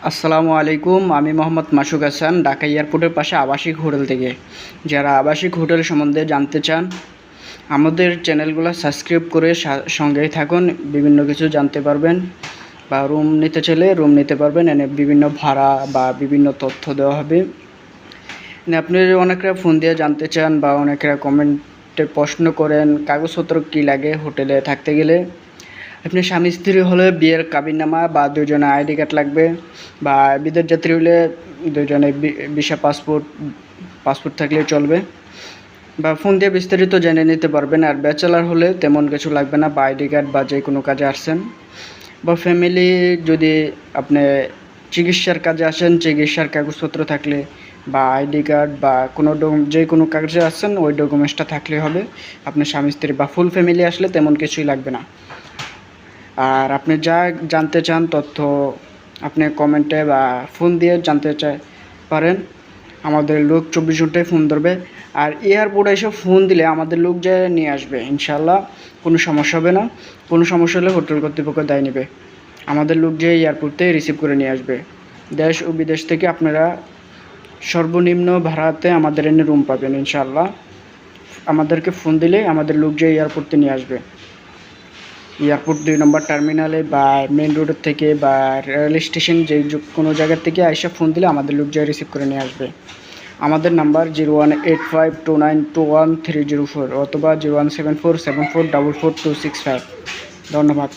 আসসালামু আলাইকুম। আমি মোহাম্মদ মাসুক হাসান, ঢাকা এয়ারপোর্টের পাশে আবাসিক হোটেল থেকে। যারা আবাসিক হোটেল সম্বন্ধে জানতে চান, আমাদের চ্যানেলগুলো সাবস্ক্রাইব করে সঙ্গেই থাকুন। বিভিন্ন কিছু জানতে পারবেন, বা রুম নিতে চাইলে রুম নিতে পারবেন। এনে বিভিন্ন ভাড়া বা বিভিন্ন তথ্য দেওয়া হবে। আপনি অনেকরা ফোন দিয়ে জানতে চান বা অনেকরা কমেন্টে প্রশ্ন করেন কাগজপত্র কী লাগে হোটেলে থাকতে গেলে। আপনি স্বামী স্ত্রী হলে বিয়ের কাবিননামা বা দুজনে আইডি কার্ড লাগবে, বা বিদেশ যাত্রী হলে দুজনে ভিসা পাসপোর্ট থাকলে চলবে, বা ফোন দিয়ে বিস্তারিত জেনে নিতে পারবেন। আর ব্যাচেলার হলে তেমন কিছু লাগবে না, বা আইডি কার্ড বা যে কোনো কাজে আসছেন, বা ফ্যামিলি যদি আপনি চিকিৎসার কাজে আসেন, চিকিৎসার কাগজপত্র থাকলে বা আইডি কার্ড বা যে কোনো কাজে আসছেন ওই ডকুমেন্টসটা থাকলে হবে। আপনার স্বামী স্ত্রী বা ফুল ফ্যামিলি আসলে তেমন কিছুই লাগবে না। আর আপনি যা জানতে চান তথ্য আপনি কমেন্টে বা ফোন দিয়ে জানতে পারেন। আমাদের লোক 24 ঘন্টায় ফোন ধরবে। আর এয়ারপোর্টে এসে ফোন দিলে আমাদের লোক যে নিয়ে আসবে, ইনশাল্লাহ কোনো সমস্যা হবে না। কোনো সমস্যা হলে হোটেল কর্তৃপক্ষ দায় নেবে। আমাদের লোক যে এয়ারপোর্টে রিসিভ করে নিয়ে আসবে। দেশ ও বিদেশ থেকে আপনারা সর্বনিম্ন ভাড়াতে আমাদের এনে রুম পাবেন ইনশাল্লাহ। আমাদেরকে ফোন দিলে আমাদের লোক যে এয়ারপোর্টে নিয়ে আসবে। এয়ারপোর্ট 2 নম্বর টার্মিনালে বা মেন রোডের থেকে বা রেল স্টেশন যে কোনো জায়গা থেকে আইসা ফোন দিলে আমাদের লোক যায় রিসিভ করে নিয়ে আসবে। আমাদের নাম্বার 01852921 304 অথবা 017474444265। ধন্যবাদ।